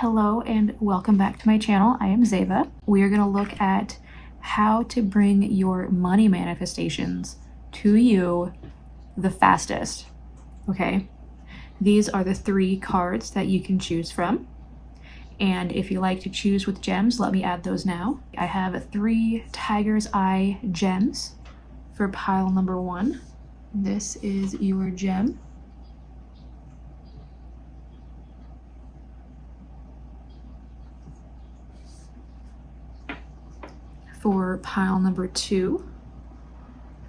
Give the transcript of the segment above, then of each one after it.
Hello and welcome back to my channel. I am Zeva. We are going to look at how to bring your money manifestations to you the fastest. Okay, these are the 3 cards that you can choose from. And if you like to choose with gems, let me add those now. I have 3 Tiger's Eye gems for pile number 1. This is your gem. For pile number 2,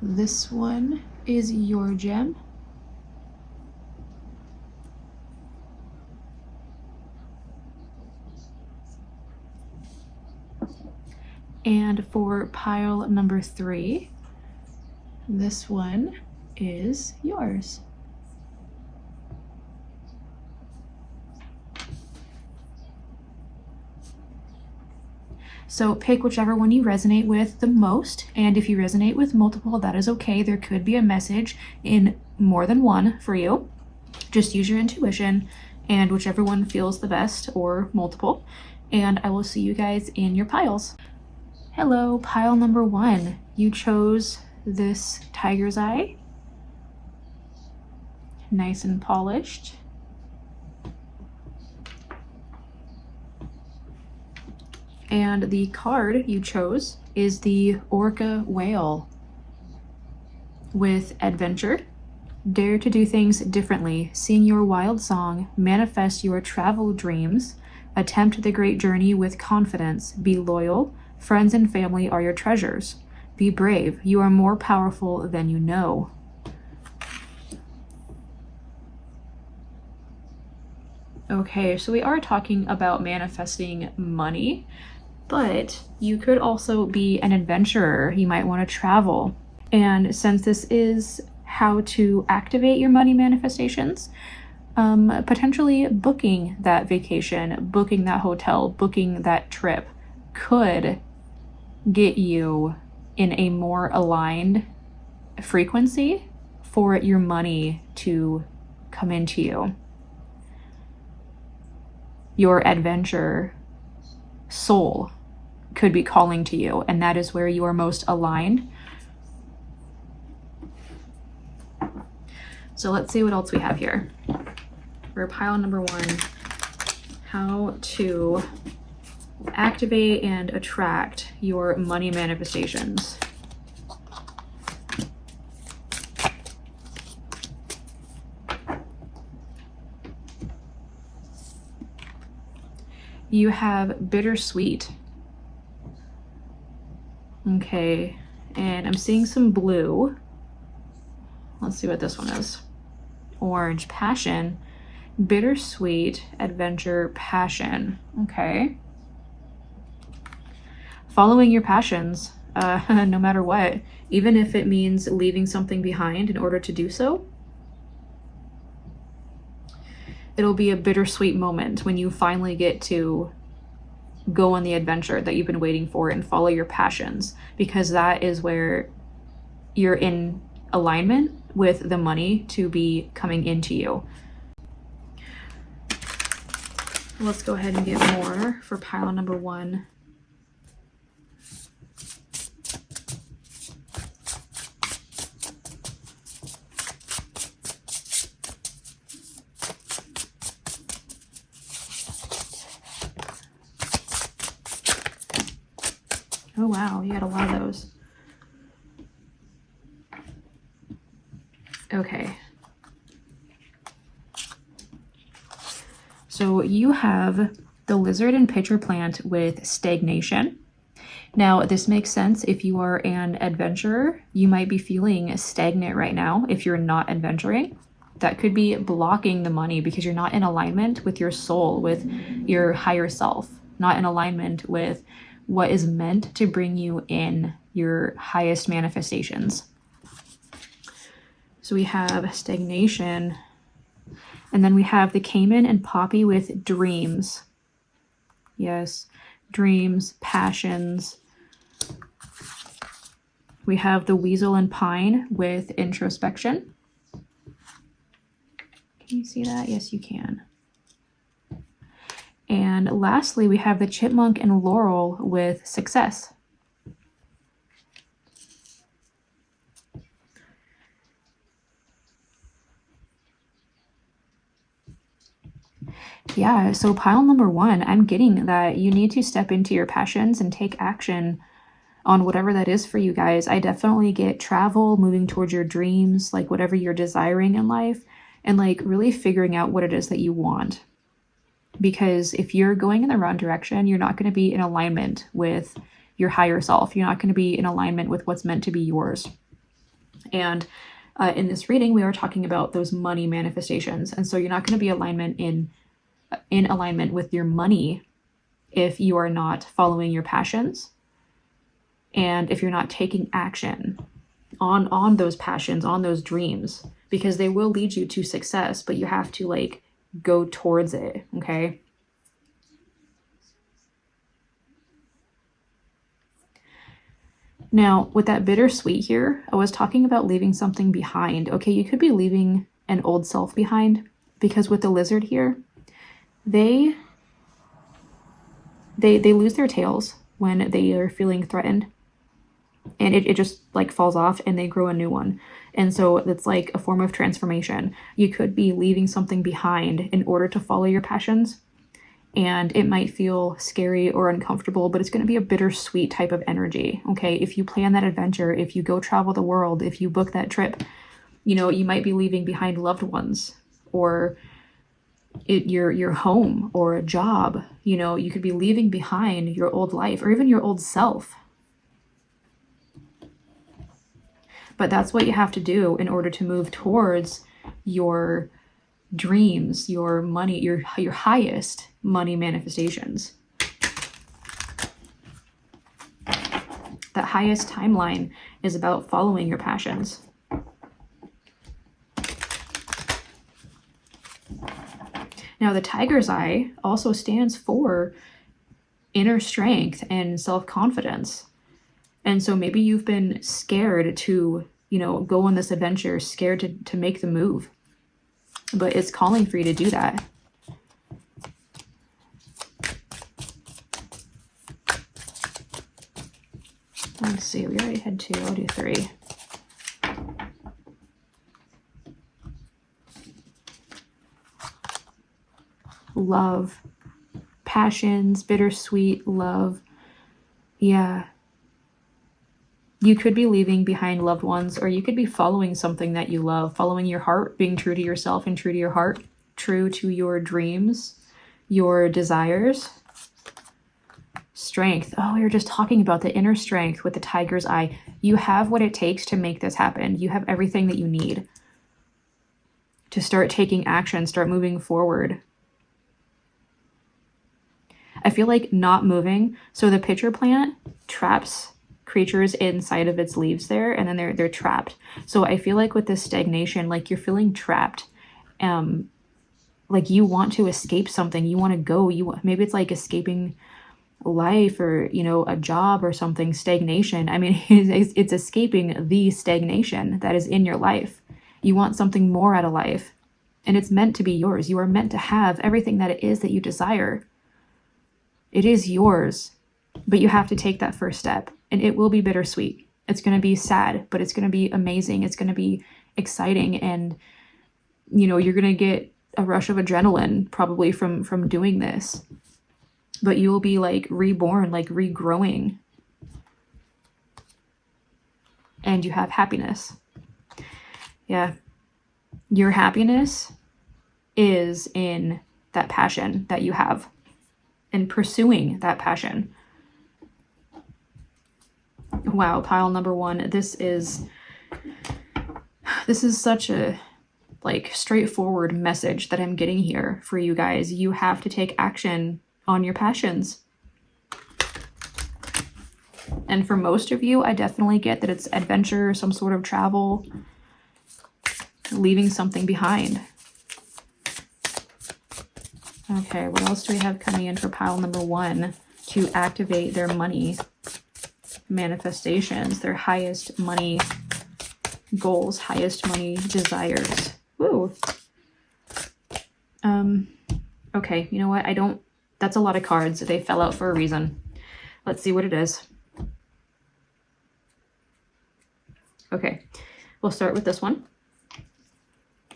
this one is your gem. And for pile number 3, this one is yours. So pick whichever one you resonate with the most, and if you resonate with multiple, that is okay. There could be a message in more than one for you. Just use your intuition and whichever one feels the best, or multiple, and I will see you guys in your piles. Hello, pile number 1. You chose this Tiger's Eye. Nice and polished. And the card you chose is the Orca Whale with adventure. Dare to do things differently. Sing your wild song. Manifest your travel dreams. Attempt the great journey with confidence. Be loyal. Friends and family are your treasures. Be brave. You are more powerful than you know. Okay, so we are talking about manifesting money, but you could also be an adventurer. You might want to travel. And since this is how to activate your money manifestations, potentially booking that vacation, booking that hotel, booking that trip could get you in a more aligned frequency for your money to come into you. Your adventure soul could be calling to you, and that is where you are most aligned. So let's see what else we have here. For pile number 1, how to activate and attract your money manifestations. You have bittersweet. Okay, and I'm seeing some blue. Let's see what this one is. Orange, passion, bittersweet, adventure, passion. Okay. Following your passions, no matter what, even if it means leaving something behind in order to do so. It'll be a bittersweet moment when you finally get to go on the adventure that you've been waiting for and follow your passions, because that is where you're in alignment with the money to be coming into you. Let's go ahead and get more for pile number 1. Oh wow, you had a lot of those. Okay. So you have the lizard and pitcher plant with stagnation. Now this makes sense if you are an adventurer. You might be feeling stagnant right now if you're not adventuring. That could be blocking the money because you're not in alignment with your soul, with your higher self, not in alignment with what is meant to bring you in your highest manifestations. So we have stagnation, and then we have the caiman and poppy with dreams. Yes, dreams, passions. We have the weasel and pine with introspection. Can you see that? Yes, you can. And lastly, we have the chipmunk and laurel with success. Yeah, so pile number 1, I'm getting that you need to step into your passions and take action on whatever that is for you guys. I definitely get travel, moving towards your dreams, like whatever you're desiring in life, and like really figuring out what it is that you want. Because if you're going in the wrong direction, you're not going to be in alignment with your higher self. You're not going to be in alignment with what's meant to be yours. And in this reading, we are talking about those money manifestations. And so you're not going to be in alignment with your money if you are not following your passions, and if you're not taking action on those passions, on those dreams, because they will lead you to success, but you have to like go towards it. Okay. Now, with that bittersweet here, I was talking about leaving something behind. Okay, you could be leaving an old self behind, because with the lizard here, they lose their tails when they are feeling threatened, and it just like falls off and they grow a new one. And so it's like a form of transformation. You could be leaving something behind in order to follow your passions, and it might feel scary or uncomfortable, but it's going to be a bittersweet type of energy. Okay, if you plan that adventure, if you go travel the world, if you book that trip, you know, you might be leaving behind loved ones, or your home, or a job. You know, you could be leaving behind your old life, or even your old self. But that's what you have to do in order to move towards your dreams, your money, your highest money manifestations. That highest timeline is about following your passions. Now, the tiger's eye also stands for inner strength and self-confidence. And so maybe you've been scared to, you know, go on this adventure, scared to make the move. But it's calling for you to do that. Let's see, we already had 2, I'll do 3. Love, passions, bittersweet love. Yeah. You could be leaving behind loved ones, or you could be following something that you love, following your heart, being true to yourself and true to your heart, true to your dreams, your desires. Strength. Oh, we were just talking about the inner strength with the tiger's eye. You have what it takes to make this happen. You have everything that you need to start taking action, start moving forward. I feel like not moving. So the pitcher plant traps creatures inside of its leaves there, and then they're trapped. So I feel like with this stagnation, like you're feeling trapped. Like you want to escape something. You want to go. Maybe it's like escaping life, or, you know, a job or something. Stagnation. I mean, it's escaping the stagnation that is in your life. You want something more out of life, and it's meant to be yours. You are meant to have everything that it is that you desire. It is yours, but you have to take that first step, and it will be bittersweet. It's going to be sad, but it's going to be amazing. It's going to be exciting, and, you know, you're going to get a rush of adrenaline probably from doing this, but you will be like reborn, like regrowing, and you have happiness. Yeah. Your happiness is in that passion that you have, and pursuing that passion. Wow, pile number 1. This is such a like straightforward message that I'm getting here for you guys. You have to take action on your passions. And for most of you, I definitely get that it's adventure, some sort of travel, leaving something behind. Okay, what else do we have coming in for pile number 1 to activate their money manifestations, their highest money goals, highest money desires? Woo. Okay, you know what? I don't That's a lot of cards. They fell out for a reason. Let's see what it is. Okay, we'll start with this one.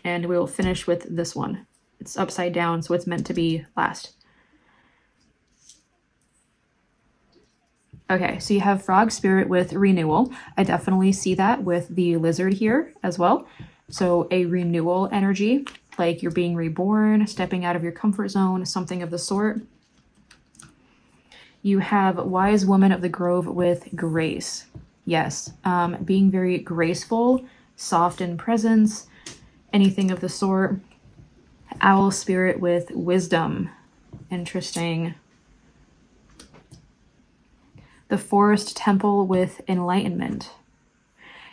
And we'll finish with this one. It's upside down, so it's meant to be last. Okay, so you have frog spirit with renewal. I definitely see that with the lizard here as well. So a renewal energy, like you're being reborn, stepping out of your comfort zone, something of the sort. You have wise woman of the grove with grace. Yes, being very graceful, soft in presence, anything of the sort. Owl spirit with wisdom. Interesting. The forest temple with enlightenment.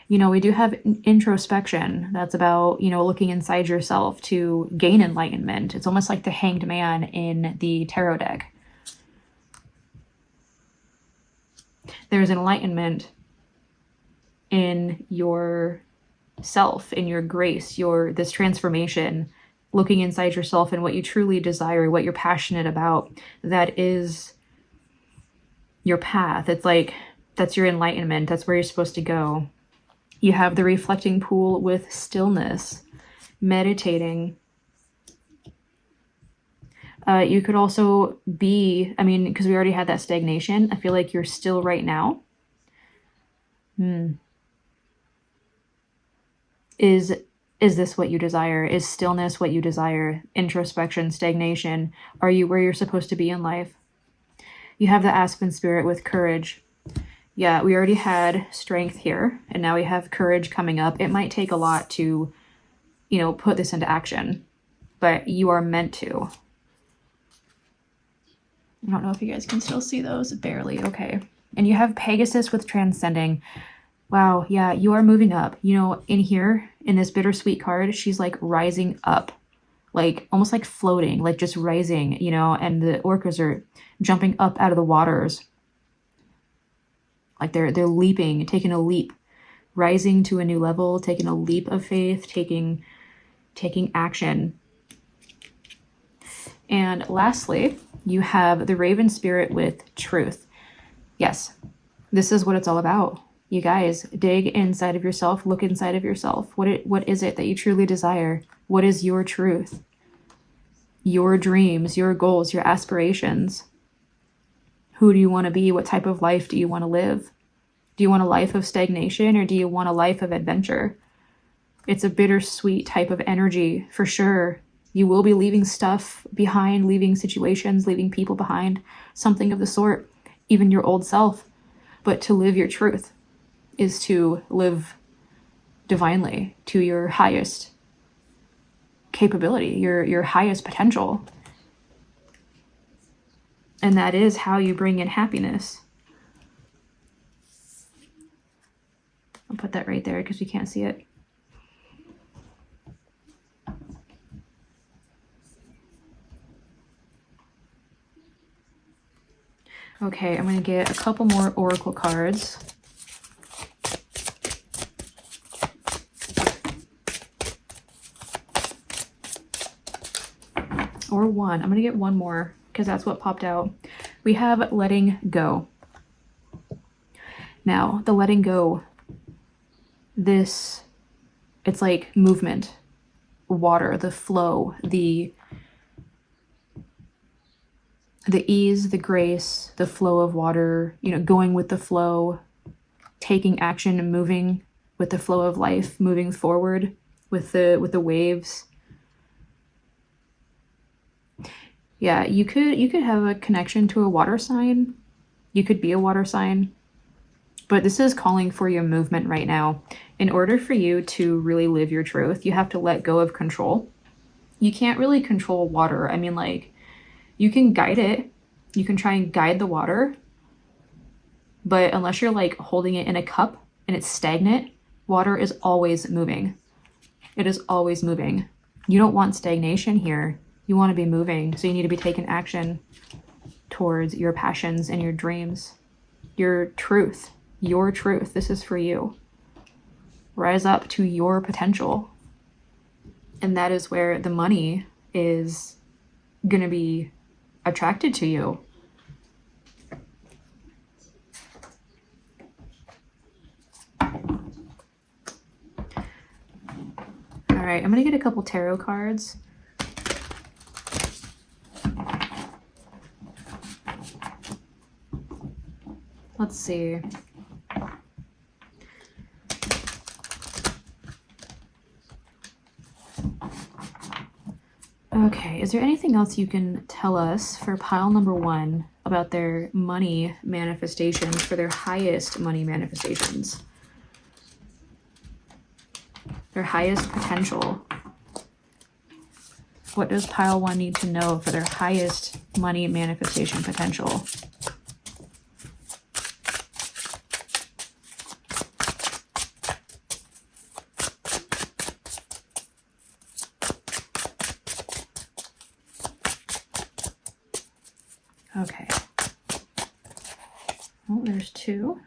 You know, we do have introspection. That's about, you know, looking inside yourself to gain enlightenment. It's almost like the hanged man in the tarot deck. There's enlightenment in your self, in your grace, this transformation, looking inside yourself and what you truly desire, what you're passionate about. That is your path. It's like, that's your enlightenment. That's where you're supposed to go. You have the reflecting pool with stillness, meditating. You could also be, I mean, because we already had that stagnation. I feel like you're still right now. Is this what you desire? Is stillness what you desire? Introspection, stagnation. Are you where you're supposed to be in life? You have the aspen spirit with courage. Yeah, we already had strength here, and now we have courage coming up. It might take a lot to, you know, put this into action, but you are meant to. I don't know if you guys can still see those. Barely. Okay. And you have Pegasus with transcending. Wow. Yeah, you are moving up. You know, in here, in this bittersweet card, she's like rising up, like almost like floating, like just rising, you know, and the orcas are jumping up out of the waters. Like they're leaping, taking a leap, rising to a new level, taking a leap of faith, taking action. And lastly, you have the raven spirit with truth. Yes, this is what it's all about. You guys, dig inside of yourself, look inside of yourself. What is it that you truly desire? What is your truth? Your dreams, your goals, your aspirations. Who do you want to be? What type of life do you want to live? Do you want a life of stagnation, or do you want a life of adventure? It's a bittersweet type of energy for sure. You will be leaving stuff behind, leaving situations, leaving people behind, something of the sort, even your old self. But to live your truth is to live divinely, to your highest capability, your highest potential. And that is how you bring in happiness. I'll put that right there because you can't see it. Okay, I'm going to get a couple more oracle cards. Or one. I'm going to get one more because that's what popped out. We have letting go. Now, the letting go, it's like movement, water, the flow, the ease, the grace, the flow of water, you know, going with the flow, taking action and moving with the flow of life, moving forward with the waves. Yeah, you could have a connection to a water sign. You could be a water sign. But this is calling for your movement right now. In order for you to really live your truth, you have to let go of control. You can't really control water. I mean, like, you can guide it. You can try and guide the water. But unless you're like holding it in a cup and it's stagnant, water is always moving. It is always moving. You don't want stagnation here. You want to be moving. So you need to be taking action towards your passions and your dreams. Your truth. Your truth. This is for you. Rise up to your potential. And that is where the money is going to be attracted to you. All right, I'm gonna get a couple tarot cards. Let's see. Okay, is there anything else you can tell us for pile number 1 about their money manifestations, for their highest money manifestations? Their highest potential. What does pile 1 need to know for their highest money manifestation potential? Okay. Oh, there's 2.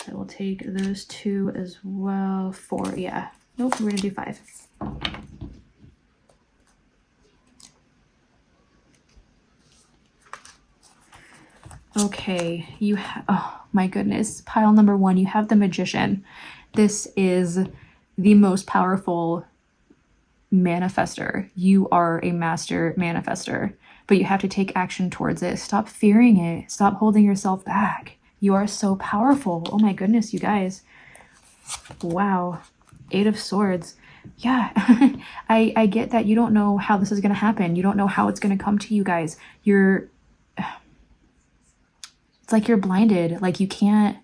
I will take those 2 as well. 4, yeah. Nope, we're gonna do 5. Okay, oh my goodness, pile number 1, you have the Magician. This is the most powerful manifester. You are a master manifester, but you have to take action towards it. Stop fearing it. Stop holding yourself back. You are so powerful. Oh my goodness, you guys. Wow. 8 of Swords. Yeah, I get that you don't know how this is going to happen. You don't know how it's going to come to you guys. It's like you're blinded. Like you can't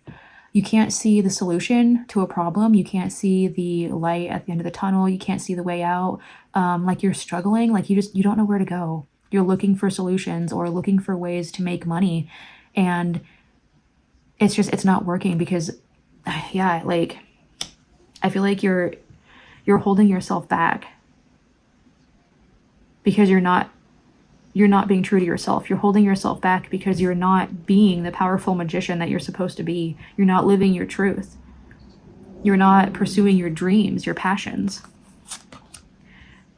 see the solution to a problem. You can't see the light at the end of the tunnel. You can't see the way out. Like you're struggling. Like you don't know where to go. You're looking for solutions or looking for ways to make money. And it's not working because, yeah, like I feel like you're holding yourself back because you're not being true to yourself. You're holding yourself back because you're not being the powerful magician that you're supposed to be. You're not living your truth. You're not pursuing your dreams, your passions.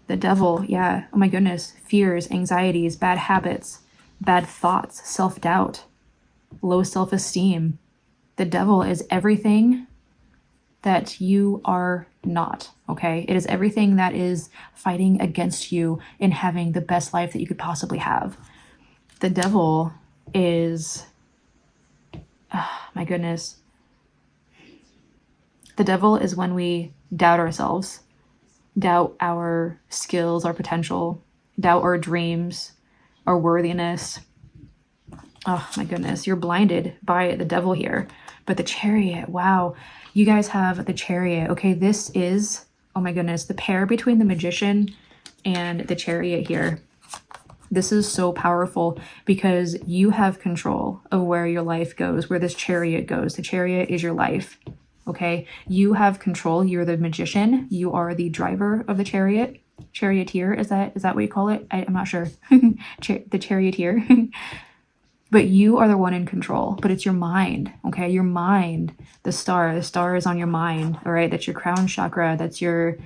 The Devil, yeah. Oh my goodness. Fears, anxieties, bad habits, bad thoughts, self-doubt, low self-esteem. The Devil is everything that you are not, okay? It is everything that is fighting against you in having the best life that you could possibly have. The Devil is, oh my goodness. The Devil is when we doubt ourselves, doubt our skills, our potential, doubt our dreams, our worthiness. Oh my goodness, you're blinded by the Devil here. But the Chariot, wow. You guys have the Chariot. Okay, this is, oh my goodness, the pair between the Magician and the Chariot here. This is so powerful because you have control of where your life goes, where this Chariot goes. The Chariot is your life, okay? You have control. You're the Magician. You are the driver of the Chariot. Charioteer, is that what you call it? I'm not sure. The Charioteer. But you are the one in control, but it's your mind, okay? Your mind, the star is on your mind, all right? That's your crown chakra. That's your,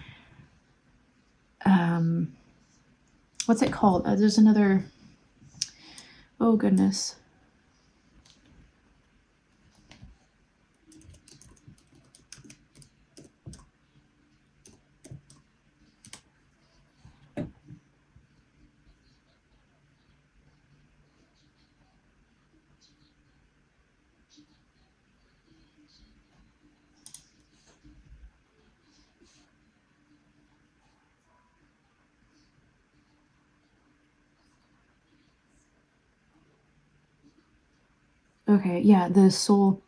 what's it called? There's another, oh goodness. Okay, yeah, the soul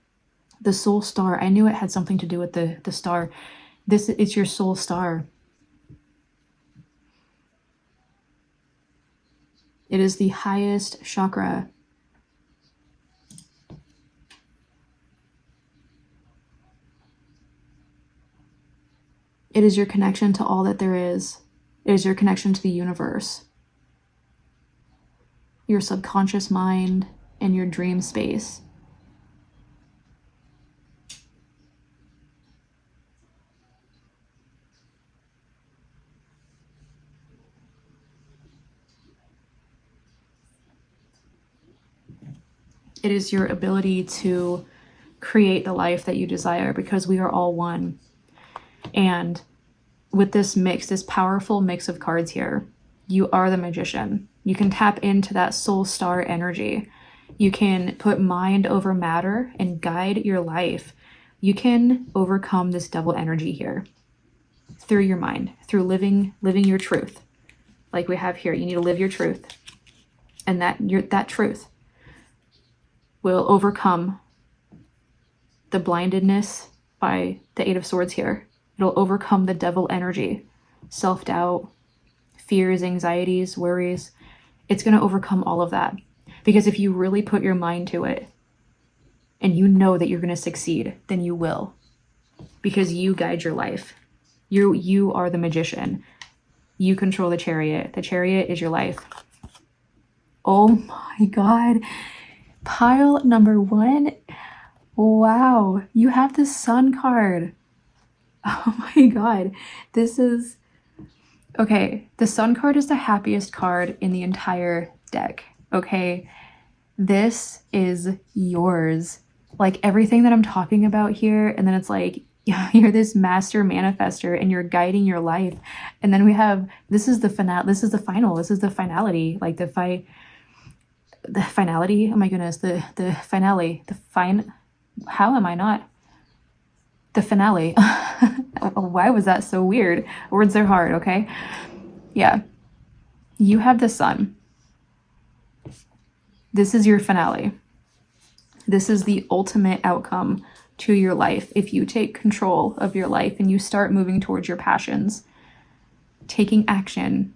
star. I knew it had something to do with the star. It's your soul star. It is the highest chakra. It is your connection to all that there is. It is your connection to the universe, your subconscious mind, and your dream space. It is your ability to create the life that you desire, because we are all one. And with this mix, this powerful mix of cards here, you are the magician. You can tap into that soul star energy. You can put mind over matter and guide your life. You can overcome this devil energy here through your mind, through living your truth. Like we have here, you need to live your truth. And that truth will overcome the blindedness by the Eight of Swords here. It'll overcome the devil energy, self-doubt, fears, anxieties, worries. It's going to overcome all of that. Because if you really put your mind to it and you know that you're going to succeed, then you will. Because you guide your life. You are the magician. You control the chariot. The chariot is your life. Oh my God. Pile number 1. Wow. You have the Sun card. Oh my God. This is... Okay. The Sun card is the happiest card in the entire deck. Okay. This is yours. Like everything that I'm talking about here. And then it's like, you're this master manifester and you're guiding your life. And then we have, this is the finale. This is the final. This is the finality. Like the finality. Oh my goodness. The finale. How am I not? The finale. Why was that so weird? Words are hard, okay? Yeah. You have the Sun. This is your finale. This is the ultimate outcome to your life. If you take control of your life and you start moving towards your passions, taking action.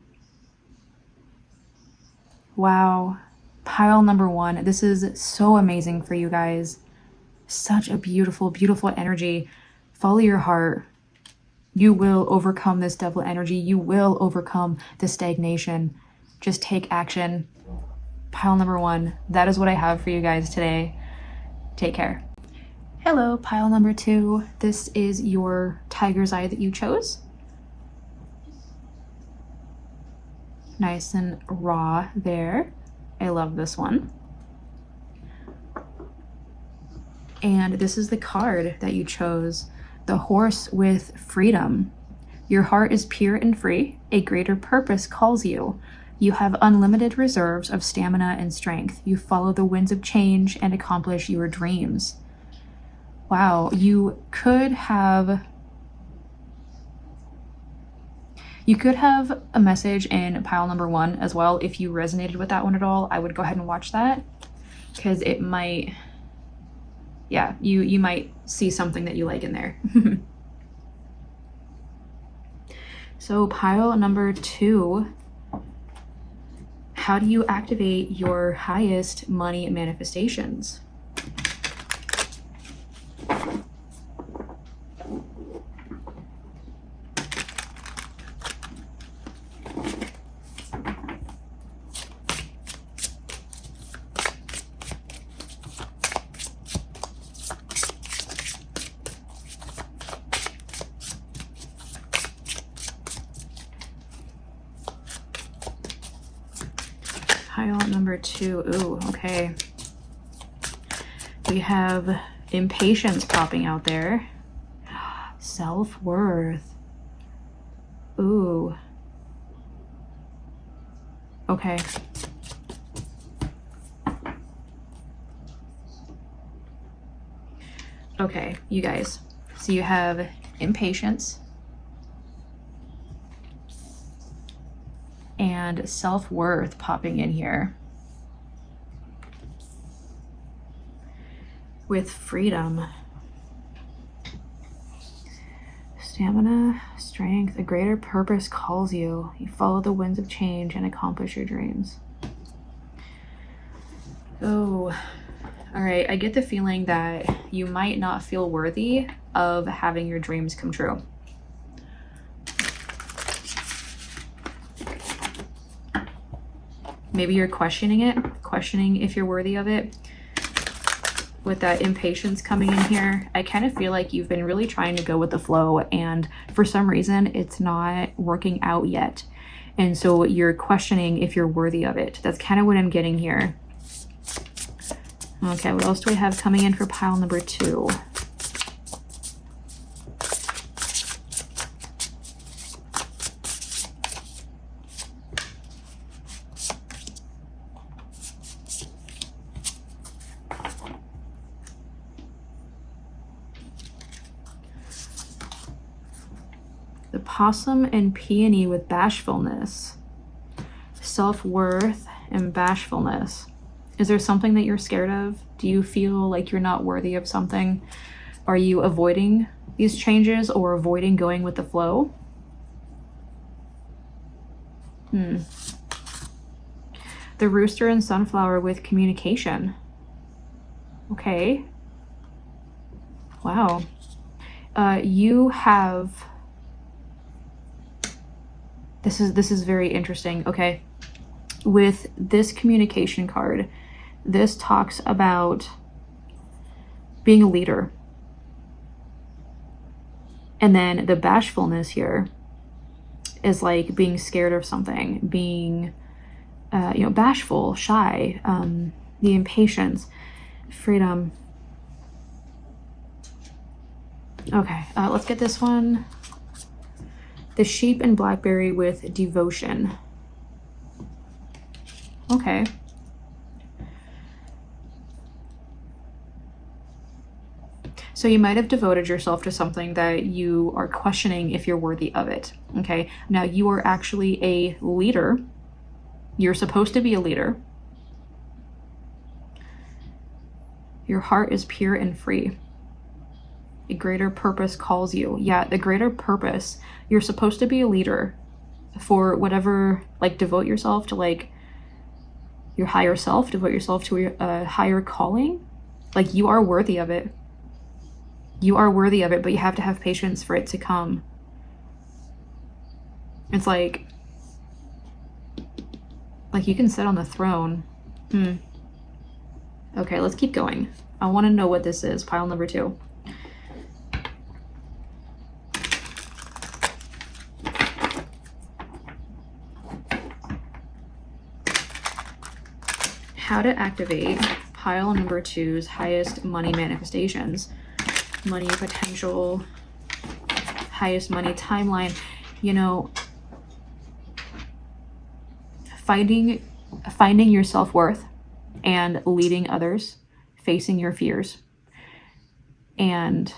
Wow. Pile number 1. This is so amazing for you guys. Such a beautiful, beautiful energy. Follow your heart. You will overcome this devil energy. You will overcome the stagnation. Just take action. Pile number 1. That is what I have for you guys today. Take care. Hello, pile number 2. This is your tiger's eye that you chose. Nice and raw there. I love this one. And this is the card that you chose. The horse with freedom. Your heart is pure and free. A greater purpose calls you. You have unlimited reserves of stamina and strength. You follow the winds of change and accomplish your dreams. Wow, you could have a message in pile number 1 as well. If you resonated with that one at all, I would go ahead and watch that, because it might, yeah, you might see something that you like in there. So pile number 2, how do you activate your highest money manifestations? Pile number 2. Ooh, okay. We have impatience popping out there. Self-worth. Ooh. Okay. Okay, you guys. So you have impatience and self-worth popping in here. With freedom. Stamina, strength, a greater purpose calls you. You follow the winds of change and accomplish your dreams. Oh, all right. I get the feeling that you might not feel worthy of having your dreams come true. Maybe you're questioning if you're worthy of it. With that impatience coming in here, I kind of feel like you've been really trying to go with the flow, and for some reason it's not working out yet. And so you're questioning if you're worthy of it. That's kind of what I'm getting here. Okay, what else do we have coming in for pile number 2? The possum and peony with bashfulness. Self-worth and bashfulness. Is there something that you're scared of? Do you feel like you're not worthy of something? Are you avoiding these changes or avoiding going with the flow? The rooster and sunflower with communication. Okay. Wow. You have... This is very interesting. Okay. With this communication card, this talks about being a leader. And then the bashfulness here is like being scared of something, being, bashful, shy, the impatience, freedom. Okay, let's get this one. The sheep and blackberry with devotion. Okay. So you might have devoted yourself to something that you are questioning if you're worthy of it. Okay. Now you are actually a leader. You're supposed to be a leader. Your heart is pure and free. A greater purpose calls you. Yeah, the greater purpose. You're supposed to be a leader for whatever, like devote yourself to like your higher self, devote yourself to your higher calling. Like you are worthy of it. You are worthy of it, but you have to have patience for it to come. It's like you can sit on the throne. Okay, let's keep going. I want to know what this is. Pile number 2. How to activate pile number 2's highest money manifestations. Money potential, highest money timeline. You know, finding your self-worth and leading others, facing your fears, and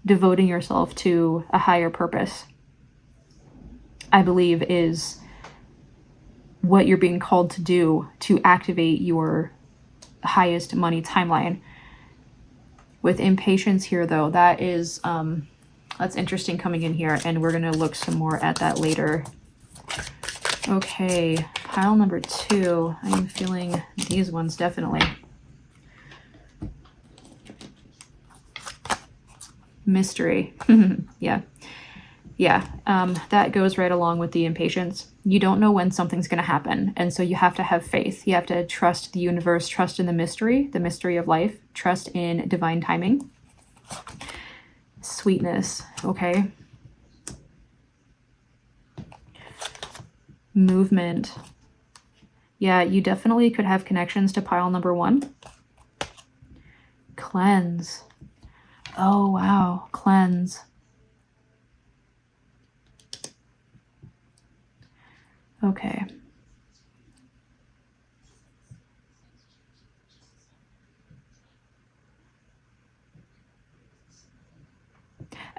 devoting yourself to a higher purpose, I believe is what you're being called to do to activate your highest money timeline. With impatience here, though, that is that's interesting coming in here, and we're gonna look some more at that later. Okay, pile number 2. I'm feeling these ones definitely. Mystery. Yeah, that goes right along with the impatience. You don't know when something's going to happen, and so you have to have faith. You have to trust the universe, trust in the mystery of life, trust in divine timing. Sweetness, okay. Movement. Yeah, you definitely could have connections to pile number 1. Cleanse. Oh, wow, cleanse. Okay.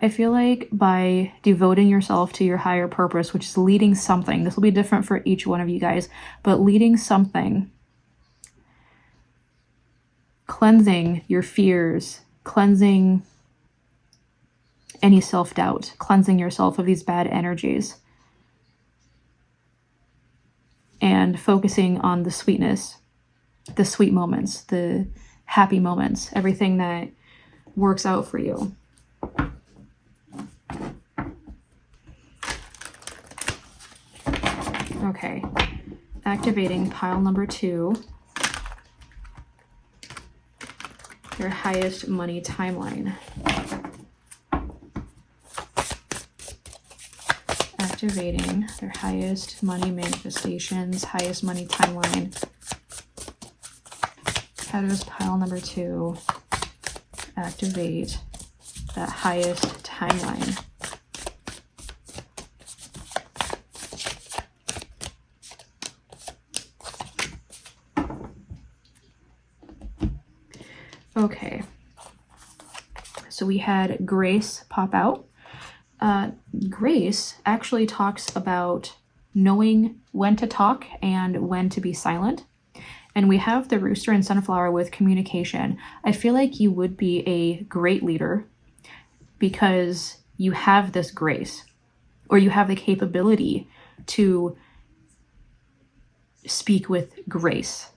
I feel like by devoting yourself to your higher purpose, which is leading something, this will be different for each one of you guys, but leading something, cleansing your fears, cleansing any self-doubt, cleansing yourself of these bad energies, and focusing on the sweetness, the sweet moments, the happy moments, everything that works out for you. Okay, activating pile number 2, your highest money timeline. Activating their highest money manifestations, highest money timeline. How does pile number 2 activate that highest timeline? Okay, so we had Grace pop out. Grace actually talks about knowing when to talk and when to be silent. And we have the Rooster and Sunflower with communication. I feel like you would be a great leader because you have this grace, or you have the capability to speak with grace.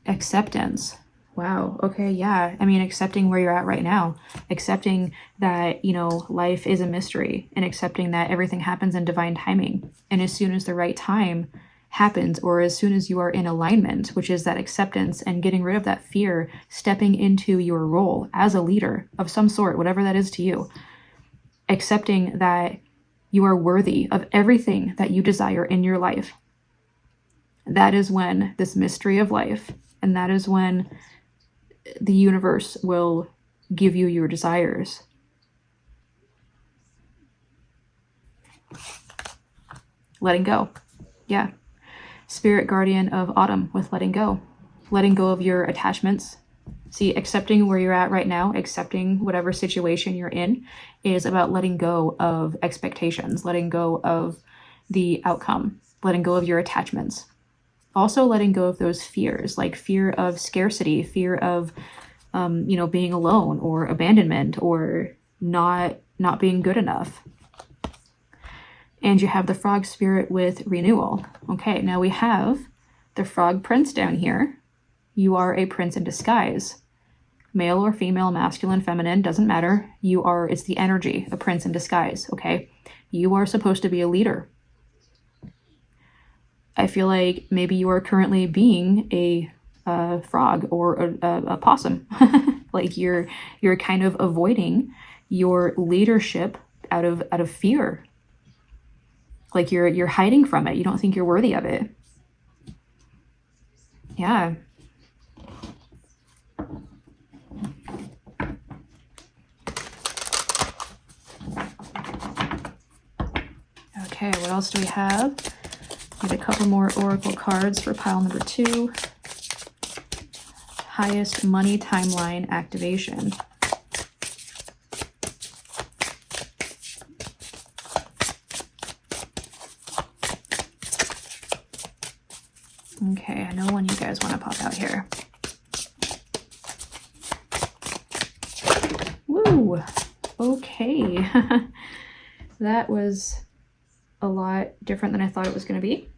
Acceptance. Wow. Okay. Yeah. I mean, accepting where you're at right now, accepting that, you know, life is a mystery, and accepting that everything happens in divine timing. And as soon as the right time happens, or as soon as you are in alignment, which is that acceptance and getting rid of that fear, stepping into your role as a leader of some sort, whatever that is to you, accepting that you are worthy of everything that you desire in your life. That is when this mystery of life, and that is when the universe will give you your desires. Letting go. Yeah. Spirit guardian of autumn with letting go. Letting go of your attachments. See, accepting where you're at right now, accepting whatever situation you're in, is about letting go of expectations, letting go of the outcome, letting go of your attachments. Also letting go of those fears, like fear of scarcity, fear of, being alone, or abandonment, or not being good enough. And you have the frog spirit with renewal. Okay, now we have the frog prince down here. You are a prince in disguise. Male or female, masculine, feminine, doesn't matter. It's the energy, a prince in disguise, okay? You are supposed to be a leader. I feel like maybe you are currently being a frog or a possum. Like you're kind of avoiding your leadership out of fear. Like you're hiding from it. You don't think you're worthy of it. Yeah. Okay, what else do we have? Get a couple more oracle cards for pile number 2. Highest money timeline activation. Okay, I know when you guys want to pop out here. Woo! Okay. That was a lot different than I thought it was going to be.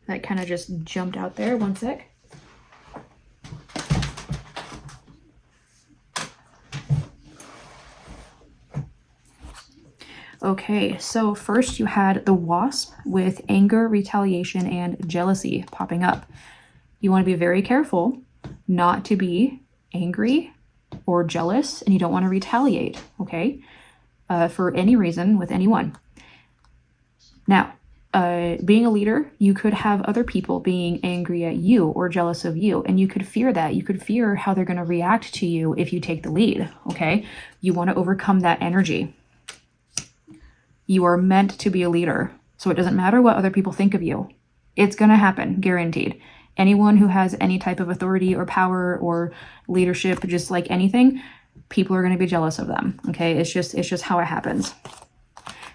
That kind of just jumped out there. One sec. Okay, so first you had the wasp with anger, retaliation, and jealousy popping up. You want to be very careful not to be angry or jealous, and you don't want to retaliate, okay, for any reason with anyone. Now, being a leader, you could have other people being angry at you or jealous of you, and you could fear that. You could fear how they're going to react to you if you take the lead, okay? You want to overcome that energy. You are meant to be a leader, so it doesn't matter what other people think of you. It's going to happen, guaranteed. Anyone who has any type of authority or power or leadership, just like anything, people are going to be jealous of them, okay? It's just how it happens.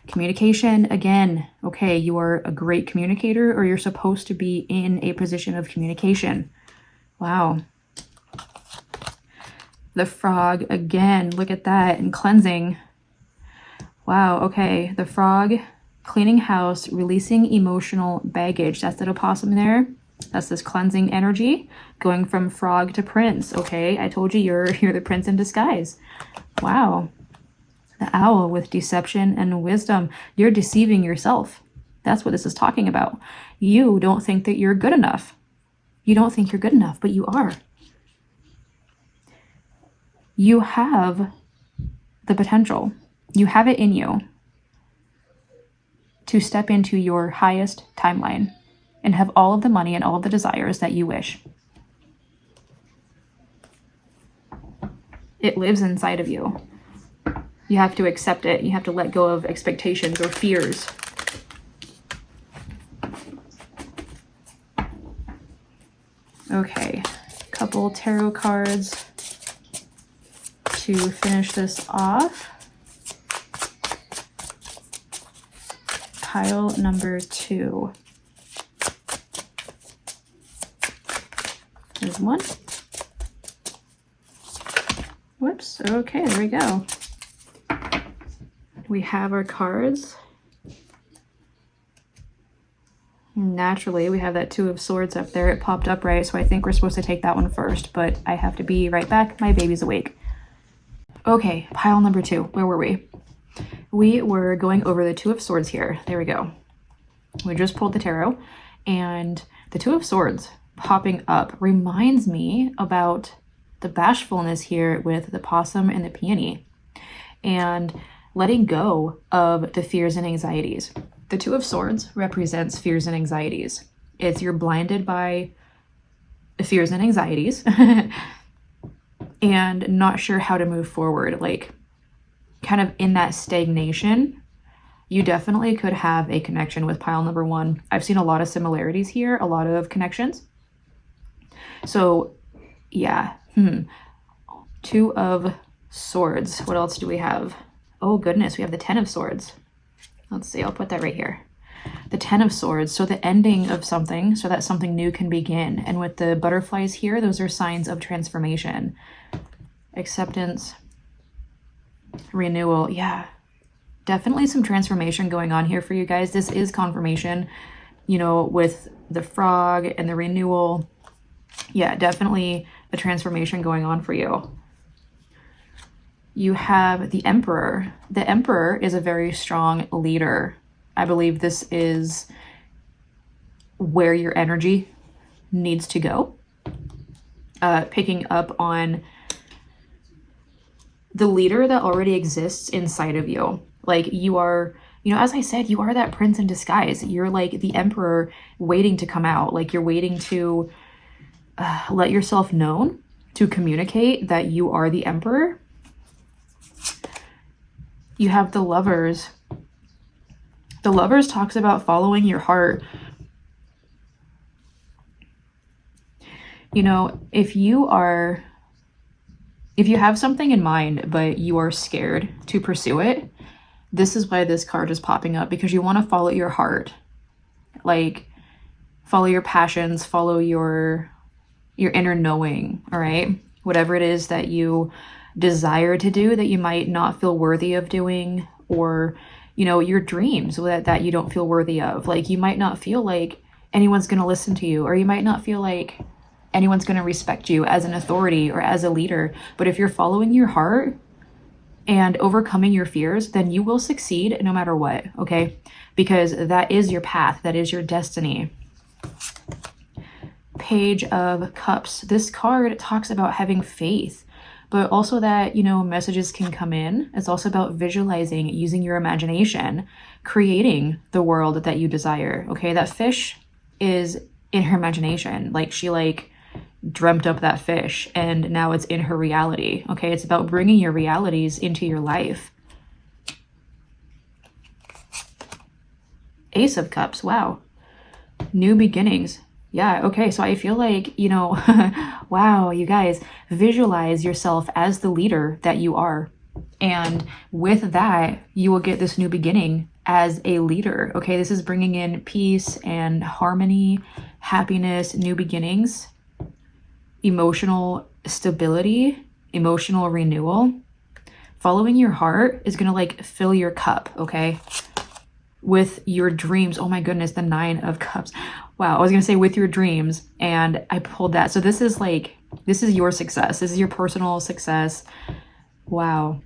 Communication, again, okay, you are a great communicator, or you're supposed to be in a position of communication. Wow. The frog, again, look at that, and cleansing. Wow, okay, the frog, cleaning house, releasing emotional baggage. That's that opossum there. That's this cleansing energy, going from frog to prince, okay? I told you you're the prince in disguise. Wow. The owl with deception and wisdom. You're deceiving yourself. That's what this is talking about. You don't think that you're good enough. You don't think you're good enough, but you are. You have the potential. You have it in you to step into your highest timeline and have all of the money and all of the desires that you wish. It lives inside of you. You have to accept it. You have to let go of expectations or fears. Okay, couple tarot cards to finish this off. Pile number 2. There's one. Whoops. Okay, there we go. We have our cards. Naturally, we have that 2 of Swords up there. It popped up right, so I think we're supposed to take that one first, but I have to be right back. My baby's awake. Okay, pile number 2. Where were we? We were going over the 2 of Swords here. There we go. We just pulled the tarot, and the 2 of Swords popping up reminds me about the bashfulness here with the possum and the peony, and letting go of the fears and anxieties. The 2 of Swords represents fears and anxieties. It's you're blinded by fears and anxieties and not sure how to move forward, like kind of in that stagnation. You definitely could have a connection with pile number 1. I've seen a lot of similarities here, a lot of connections. So yeah, 2 of Swords. What else do we have? Oh goodness, we have the 10 of Swords. Let's see, I'll put that right here. The 10 of Swords, so the ending of something so that something new can begin. And with the butterflies here, those are signs of transformation. Acceptance, renewal, yeah. Definitely some transformation going on here for you guys. This is confirmation, you know, with the frog and the renewal. Yeah, definitely a transformation going on for you. You have the Emperor. The Emperor is a very strong leader. I believe this is where your energy needs to go. Picking up on the leader that already exists inside of you. Like you are, you know, as I said, you are that prince in disguise. You're like the Emperor waiting to come out. Like you're waiting to let yourself known, to communicate that you are the Emperor. You have the Lovers. The Lovers talks about following your heart. You know, if you have something in mind, but you are scared to pursue it, this is why this card is popping up, because you want to follow your heart. Like, follow your passions, follow your inner knowing, all right? Whatever it is that you desire to do that you might not feel worthy of doing, or, you know, your dreams that you don't feel worthy of. Like, you might not feel like anyone's going to listen to you, or you might not feel like anyone's going to respect you as an authority or as a leader. But if you're following your heart and overcoming your fears, then you will succeed no matter what, okay? Because that is your path. That is your destiny. Page of Cups. This card talks about having faith, but also that, you know, messages can come in. It's also about visualizing, using your imagination, creating the world that you desire, okay? That fish is in her imagination. Like, she dreamt up that fish and now it's in her reality, okay? It's about bringing your realities into your life. Ace of Cups, wow. New beginnings. Yeah, okay, so I feel like, you know, wow, you guys, visualize yourself as the leader that you are. And with that, you will get this new beginning as a leader, okay? This is bringing in peace and harmony, happiness, new beginnings, emotional stability, emotional renewal. Following your heart is going to fill your cup, okay? With your dreams. Oh my goodness, the 9 of Cups. Wow, I was going to say with your dreams, and I pulled that. So this is your success. This is your personal success. Wow.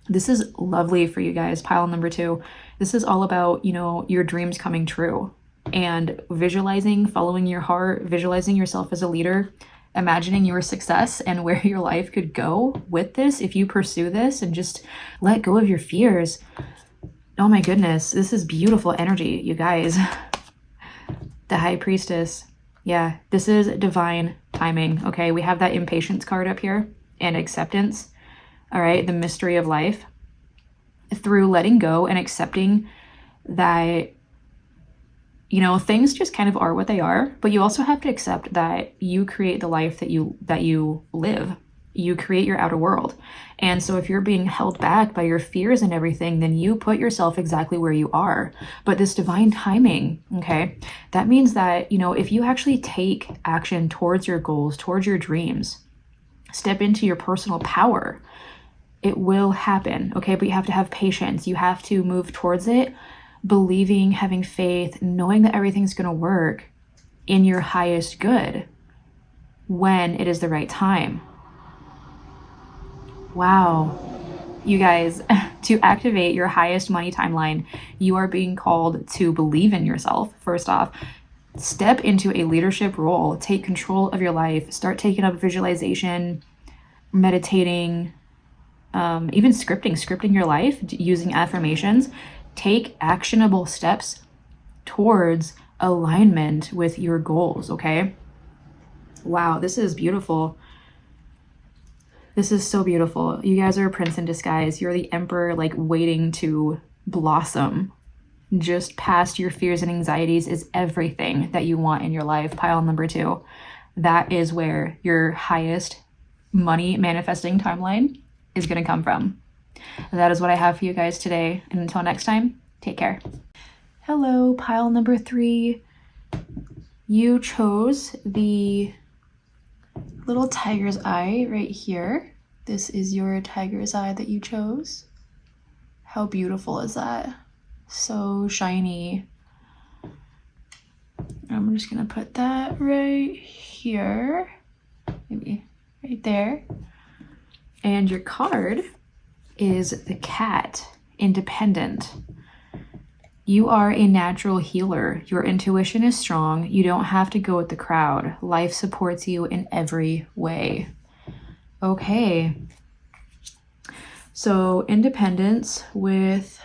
This is lovely for you guys. Pile number 2. This is all about, you know, your dreams coming true and visualizing, following your heart, visualizing yourself as a leader, imagining your success and where your life could go with this if you pursue this and just let go of your fears. Oh my goodness, this is beautiful energy, you guys. The High Priestess. Yeah, this is divine timing, okay? We have that impatience card up here and acceptance, all right? The mystery of life. Through letting go and accepting that, you know, things just kind of are what they are, but you also have to accept that you create the life that you live. You create your outer world. And so if you're being held back by your fears and everything, then you put yourself exactly where you are. But this divine timing, okay, that means that, you know, if you actually take action towards your goals, towards your dreams, step into your personal power, it will happen, okay? But you have to have patience. You have to move towards it, believing, having faith, knowing that everything's going to work in your highest good when it is the right time. Wow. You guys, to activate your highest money timeline, you are being called to believe in yourself, first off. Step into a leadership role. Take control of your life. Start taking up visualization, meditating, even scripting your life using affirmations. Take actionable steps towards alignment with your goals, okay? Wow, this is beautiful. This is so beautiful. You guys are a prince in disguise. You're the emperor, like waiting to blossom. Just past your fears and anxieties is everything that you want in your life. Pile number 2. That is where your highest money manifesting timeline is going to come from. That is what I have for you guys today. And until next time, take care. Hello, pile number 3. You chose the little tiger's eye right here. This is your tiger's eye that you chose. How beautiful is that? So shiny. I'm just gonna put that right here, maybe right there. And your card is the cat, independent. You are a natural healer. Your intuition is strong. You don't have to go with the crowd. Life supports you in every way. Okay. So independence with,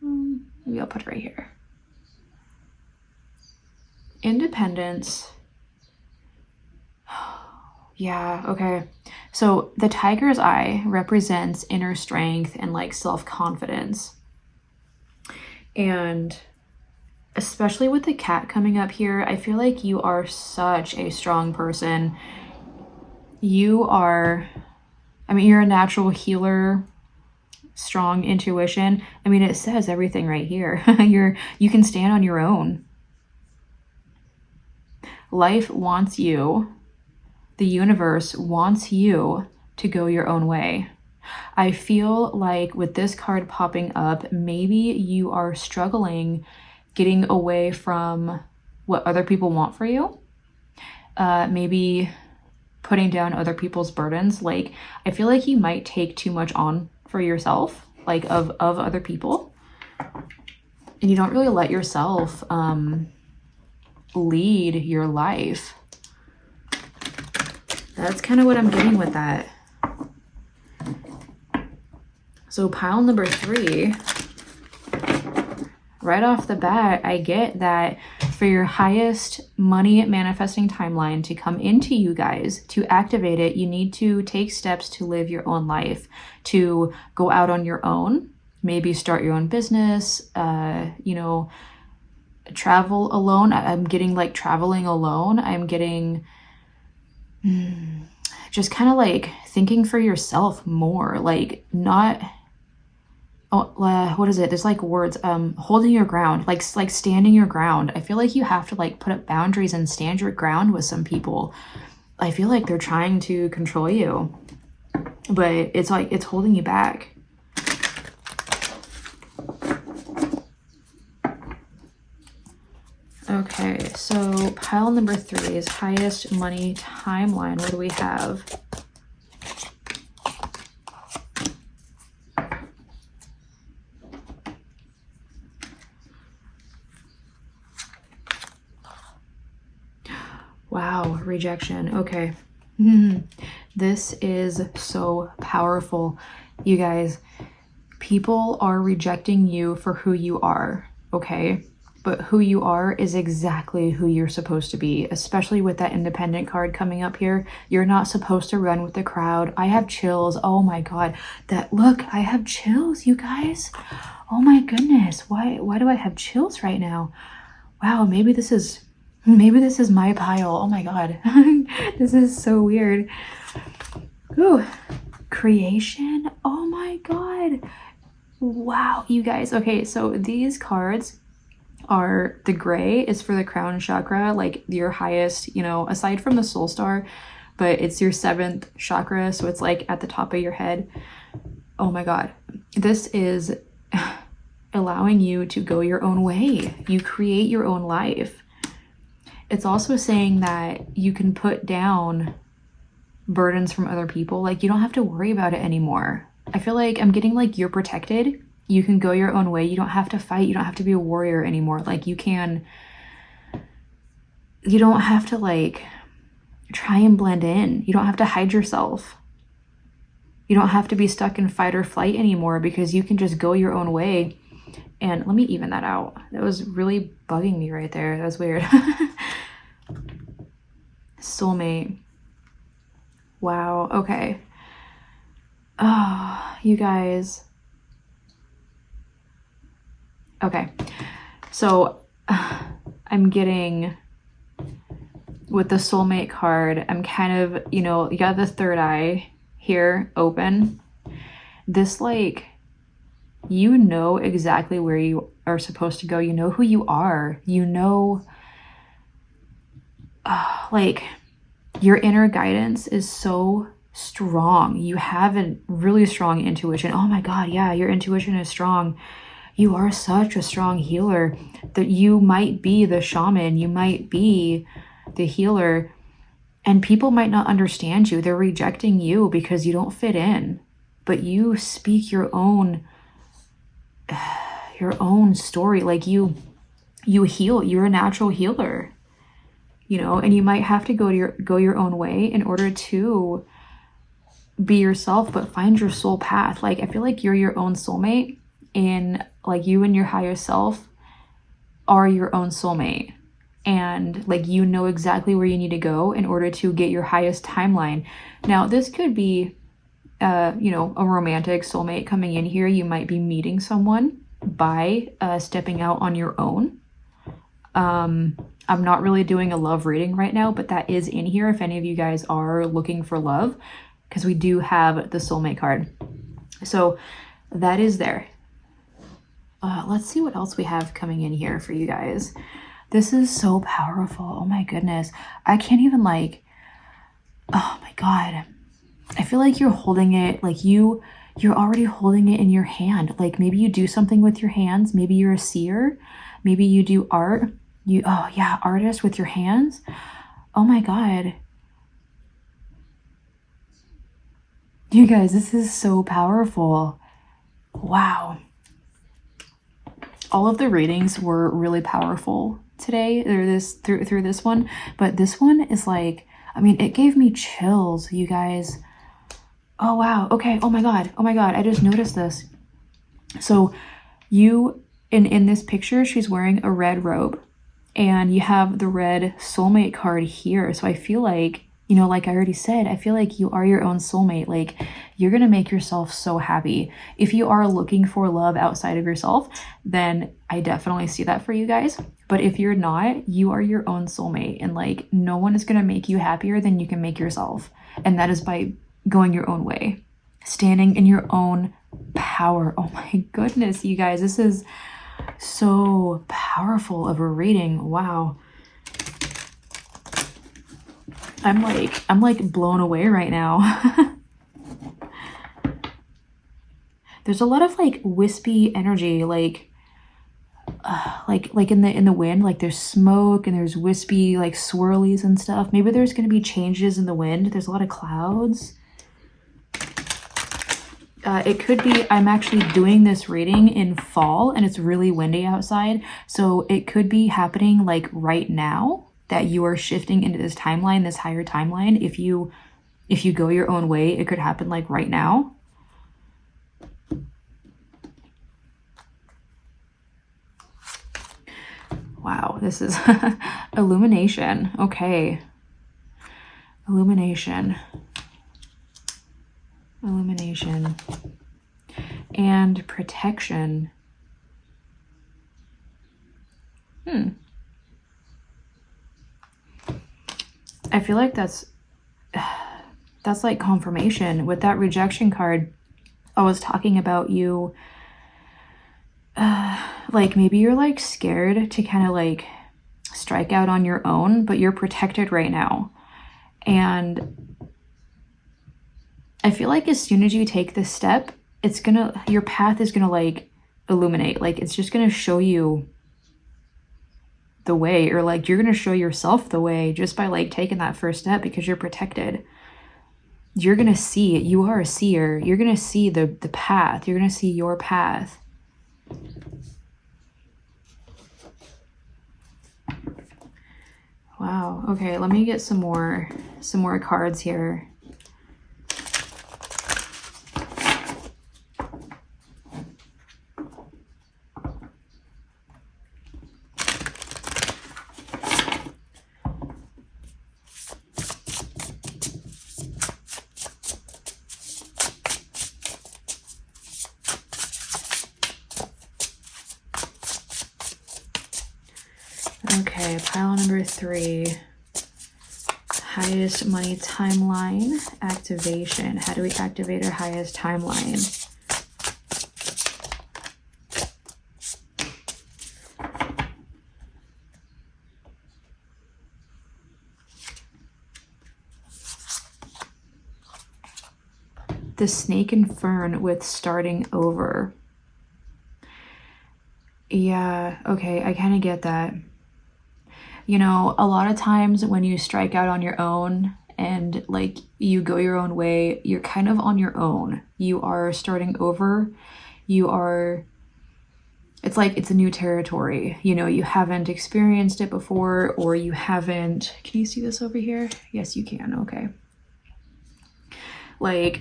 maybe I'll put it right here. Independence. Yeah, okay. So the tiger's eye represents inner strength and like self-confidence. And especially with the cat coming up here, I feel like you are such a strong person. You are, I mean, you're a natural healer, strong intuition. I mean, it says everything right here. You can stand on your own. Life wants you, the universe wants you to go your own way. I feel like with this card popping up, maybe you are struggling getting away from what other people want for you. Maybe putting down other people's burdens. Like, I feel like you might take too much on for yourself, like of other people. And you don't really let yourself lead your life. That's kind of what I'm getting with that. So pile number 3, right off the bat, I get that for your highest money manifesting timeline to come into you guys, to activate it, you need to take steps to live your own life, to go out on your own, maybe start your own business, you know, travel alone. I'm getting like traveling alone. I'm getting just kind of like thinking for yourself more, like not... what is it? There's like words, holding your ground, like standing your ground. I feel like you have to like put up boundaries and stand your ground with some people. I feel like they're trying to control you, but it's like, it's holding you back. Okay, so pile number 3 is highest money timeline. What do we have? Wow, rejection. Okay. This is so powerful. You guys, people are rejecting you for who you are, okay? but who you are is exactly who you're supposed to be, especially with that independent card coming up here. You're not supposed to run with the crowd. I have chills. Oh my God. Look, I have chills, you guys. Oh my goodness. Why do I have chills right now? Wow, maybe this is my pile. Oh my God. This is so weird. Ooh. Creation. Oh my God. Wow, you guys. Okay, so these cards are, the gray is for the crown chakra, like your highest, you know, aside from the soul star, but it's your 7th chakra, so it's like at the top of your head. Oh my God. This is allowing you to go your own way. You create your own life. It's also saying that you can put down burdens from other people. Like, you don't have to worry about it anymore. I feel like I'm getting like, you're protected. You can go your own way. You don't have to fight. You don't have to be a warrior anymore. Like, you don't have to like try and blend in. You don't have to hide yourself. You don't have to be stuck in fight or flight anymore, because you can just go your own way. And let me even that out. That was really bugging me right there. That was weird. Soulmate. Wow. Okay. Oh, you guys. Okay. So I'm getting, with the soulmate card, I'm kind of, you know, you got the third eye here open. This, like, you know exactly where you are supposed to go. You know who you are. You know, like, your inner guidance is so strong. You have a really strong intuition. Oh my God, yeah, your intuition is strong. You are such a strong healer that you might be the shaman. You might be the healer, and people might not understand you. They're rejecting you because you don't fit in, but you speak your own story. Like, you heal. You're a natural healer, you know, and you might have to go your own way in order to be yourself, but find your soul path. Like, I feel like you're your own soulmate, and like, you and your higher self are your own soulmate. And like, you know exactly where you need to go in order to get your highest timeline. Now, this could be, you know, a romantic soulmate coming in here. You might be meeting someone by stepping out on your own. I'm not really doing a love reading right now, but that is in here if any of you guys are looking for love, because we do have the soulmate card. So that is there. Let's see what else we have coming in here for you guys. This is so powerful. Oh my goodness. I can't even, like, oh my God. I feel like you're holding it, like you're already holding it in your hand. Like, maybe you do something with your hands. Maybe you're a seer. Maybe you do art. Oh yeah, artist with your hands. Oh my God. You guys, this is so powerful. Wow. All of the readings were really powerful today, or through this one, but this one is like, I mean, it gave me chills, you guys. Oh wow. Okay. Oh my God. I just noticed this. So you, in this picture, she's wearing a red robe, and you have the red soulmate card here. So I feel like, you know, like I already said, I feel like you are your own soulmate. Like, you're going to make yourself so happy. If you are looking for love outside of yourself, then I definitely see that for you guys. But if you're not, you are your own soulmate, and like, no one is going to make you happier than you can make yourself. And that is by going your own way, standing in your own power. Oh my goodness, you guys, this is so powerful of a reading. Wow. I'm like blown away right now. There's a lot of like wispy energy, like in the wind. Like, there's smoke and there's wispy, like, swirlies and stuff. Maybe there's going to be changes in the wind. There's a lot of clouds. It could be, I'm actually doing this reading in fall and it's really windy outside. So it could be happening like right now, that you are shifting into this timeline, this higher timeline. If you go your own way, it could happen like right now. Wow, this is illumination. Okay. Illumination. Illumination. And protection. I feel like that's like confirmation. With that rejection card, I was talking about you, like maybe you're like scared to kind of like strike out on your own, but you're protected right now. And I feel like as soon as you take this step, your path is gonna like illuminate. Like it's just gonna show you the way, or like you're gonna show yourself the way just by like taking that first step, because you're protected. You're gonna see it. You are a seer. You're gonna see the path. You're gonna see your path. Wow. Okay, let me get some more cards here. Okay, pile number 3. Highest money timeline activation. How do we activate our highest timeline? The snake and fern with starting over. Yeah, okay, I kind of get that. You know, a lot of times when you strike out on your own and like you go your own way, you're kind of on your own. You are starting over. It's like it's a new territory. You know, you haven't experienced it before, or you haven't, can you see this over here? Yes, you can. Okay. Like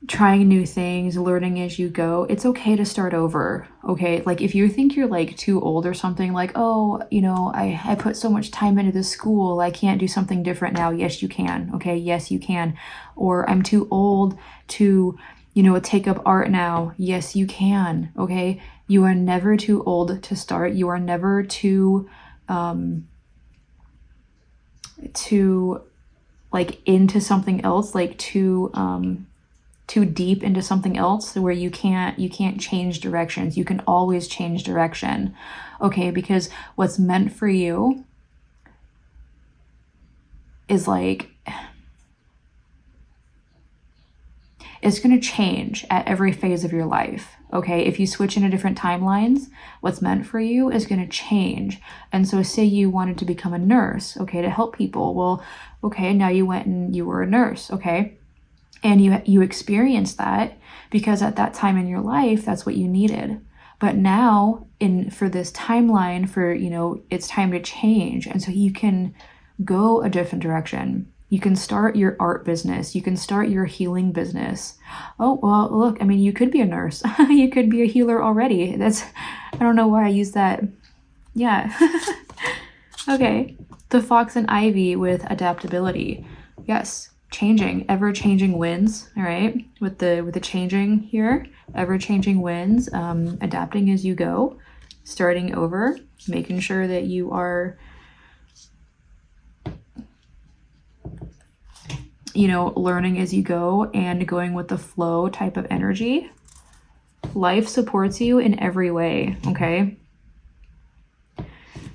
trying new things, learning as you go. It's okay to start over, okay? Like if you think you're like too old or something, like, oh, you know, I put so much time into this school, I can't do something different now. Yes, you can, okay? Yes, you can. Or I'm too old to, you know, take up art now. Yes, you can, okay? You are never too old to start. You are never too like into something else, like too deep into something else where you can't change directions. You can always change direction, okay? Because what's meant for you is like, it's going to change at every phase of your life, okay? If you switch into different timelines, what's meant for you is going to change. And so say you wanted to become a nurse, okay, to help people. Well, okay, now you went and you were a nurse, okay? And you experienced that because at that time in your life, that's what you needed. But now for this timeline, for, you know, it's time to change. And so you can go a different direction. You can start your art business. You can start your healing business. Oh, well, look, I mean, you could be a nurse. You could be a healer already. I don't know why I use that. Yeah. Okay. The fox and ivy with adaptability. Yes. Changing, ever-changing winds, all right? With the changing here, ever-changing winds, adapting as you go, starting over, making sure that you are, you know, learning as you go and going with the flow type of energy. Life supports you in every way, okay?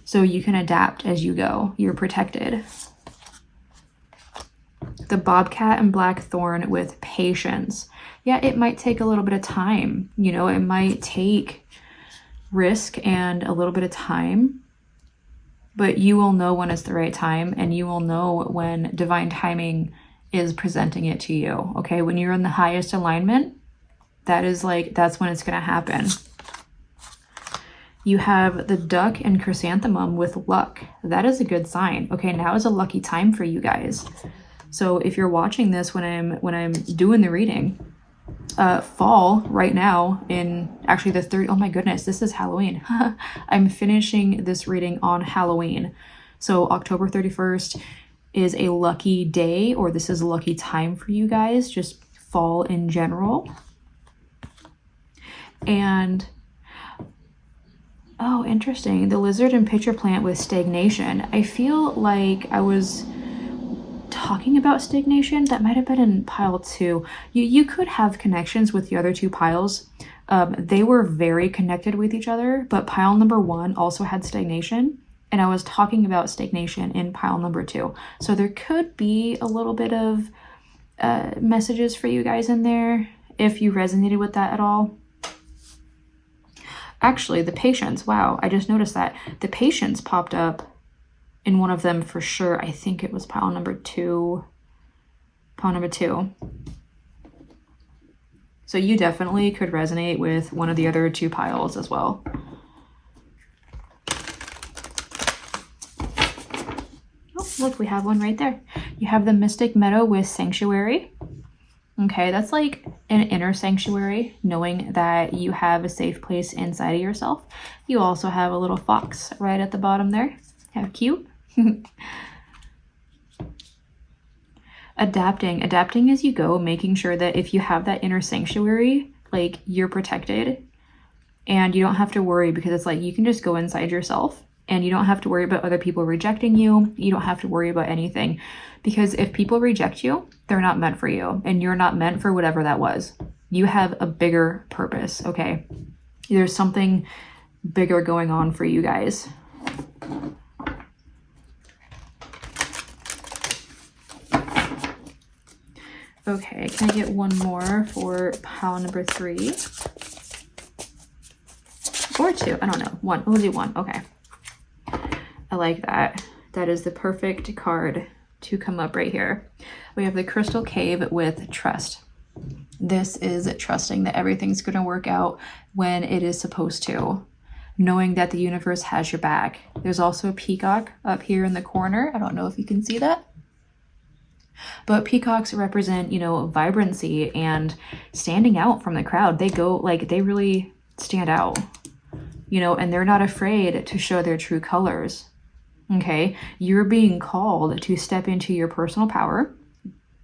So you can adapt as you go. You're protected. The bobcat and blackthorn with patience. Yeah, it might take a little bit of time. You know, it might take risk and a little bit of time, but you will know when it's the right time, and you will know when divine timing is presenting it to you. Okay, when you're in the highest alignment, that's when it's going to happen. You have the duck and chrysanthemum with luck. That is a good sign. Okay, now is a lucky time for you guys. So if you're watching this when I'm doing the reading, fall right now in actually the third. Oh my goodness, this is Halloween. I'm finishing this reading on Halloween. So October 31st is a lucky day, or this is a lucky time for you guys, just fall in general. And oh, interesting. The lizard and pitcher plant with stagnation. I feel like I was talking about stagnation. That might have been in pile 2. You could have connections with the other 2 piles. They were very connected with each other, but pile number 1 also had stagnation, and I was talking about stagnation in pile number 2. So there could be a little bit of messages for you guys in there if you resonated with that at all. Actually, the patience, wow, I just noticed that. The patience popped up in one of them for sure. I think it was pile number 2. Pile number 2. So you definitely could resonate with one of the other 2 piles as well. Oh, look, we have one right there. You have the Mystic Meadow with Sanctuary. Okay, that's like an inner sanctuary, knowing that you have a safe place inside of yourself. You also have a little fox right at the bottom there. How cute. Adapting as you go, making sure that if you have that inner sanctuary, like, you're protected and you don't have to worry, because it's like you can just go inside yourself and you don't have to worry about other people rejecting you. You don't have to worry about anything, because if people reject you, they're not meant for you, and you're not meant for whatever that was. You have a bigger purpose, okay? There's something bigger going on for you guys. Okay, can I get one more for pile number 3? Or 2, I don't know. 1, we'll do 1, okay. I like that. That is the perfect card to come up right here. We have the Crystal Cave with Trust. This is trusting that everything's going to work out when it is supposed to. Knowing that the universe has your back. There's also a peacock up here in the corner. I don't know if you can see that. But peacocks represent, you know, vibrancy and standing out from the crowd. They go, like, they really stand out, you know, and they're not afraid to show their true colors. Okay, you're being called to step into your personal power,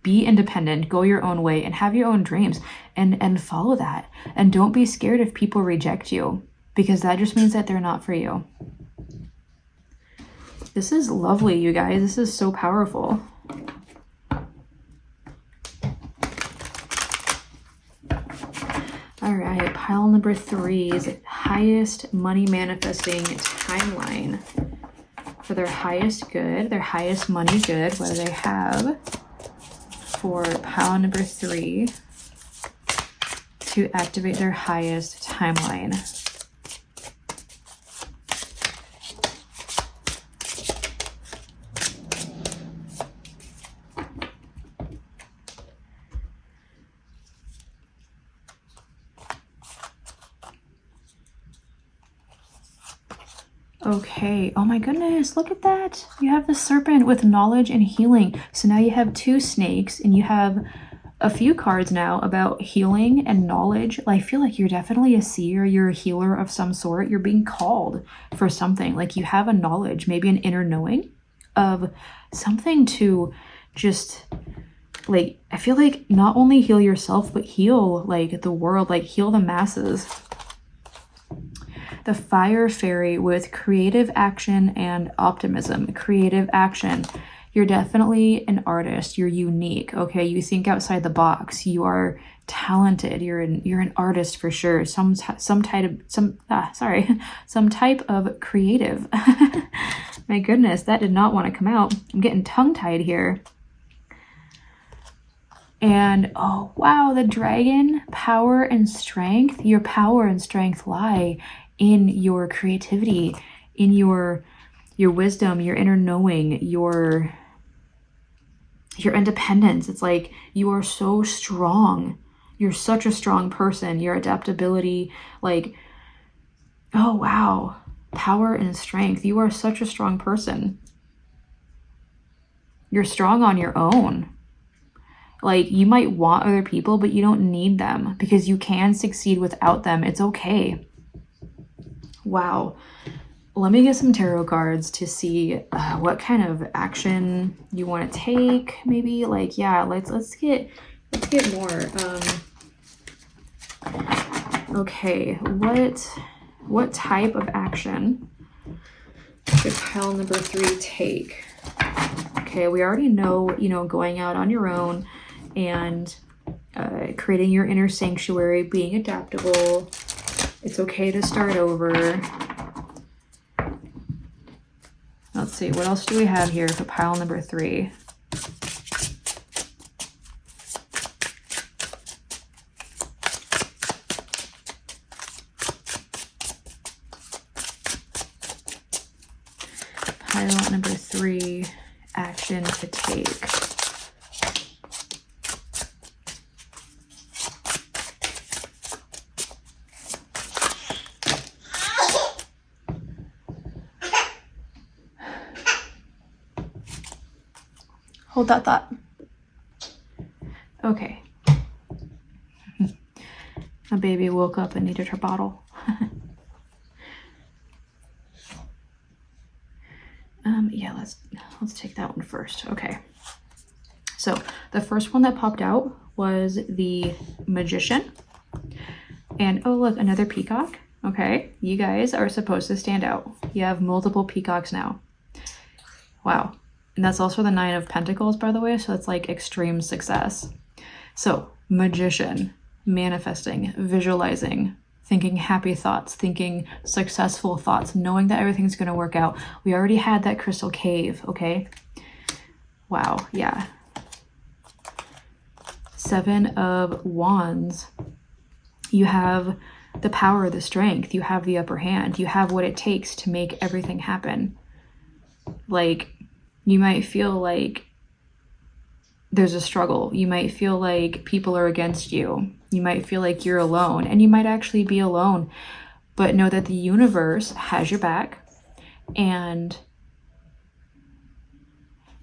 be independent, go your own way, and have your own dreams, and follow that. And don't be scared if people reject you, because that just means that they're not for you. This is lovely, you guys. This is so powerful. All right, pile number 3 is highest money manifesting timeline. For their highest good, their highest money good, what do they have for pile number 3 to activate their highest timeline? Okay, oh my goodness, look at that. You have the serpent with knowledge and healing. So now you have 2 snakes, and you have a few cards now about healing and knowledge. I feel like you're definitely a seer, you're a healer of some sort. You're being called for something. Like, you have a knowledge, maybe an inner knowing of something to just, like, I feel like not only heal yourself, but heal, like, the world, like, heal the masses. The Fire Fairy with creative action and optimism. Creative action. You're definitely an artist. You're unique. Okay, you think outside the box. You are talented. You're an artist for sure. Some type of creative. My goodness, that did not want to come out. I'm getting tongue-tied here. And oh wow, the dragon, power and strength. Your power and strength lie in your creativity, in your wisdom, your inner knowing, your independence. It's like you are so strong. You're such a strong person. Your adaptability, like, oh wow, power and strength. You are such a strong person. You're strong on your own. Like, you might want other people, but you don't need them because you can succeed without them. It's okay. Wow. Let me get some tarot cards to see what kind of action you want to take. Maybe like, yeah, let's get more. Okay, what type of action should pile number 3 take? Okay, we already know, you know, going out on your own and creating your inner sanctuary, being adaptable. It's okay to start over. Let's see, what else do we have here for pile number 3? Pile number 3, action to take. Hold that thought. Okay. My baby woke up and needed her bottle. Yeah, let's take that one first. Okay. So the first one that popped out was the Magician. And oh look, another peacock. Okay, you guys are supposed to stand out. You have multiple peacocks now. Wow. And that's also the 9 of Pentacles, by the way, so it's like extreme success. So, Magician, manifesting, visualizing, thinking happy thoughts, thinking successful thoughts, knowing that everything's going to work out. We already had that crystal cave, okay? Wow, yeah. 7 of Wands. You have the power, the strength, you have the upper hand, you have what it takes to make everything happen. Like, you might feel like there's a struggle. You might feel like people are against you. You might feel like you're alone, and you might actually be alone. But know that the universe has your back, and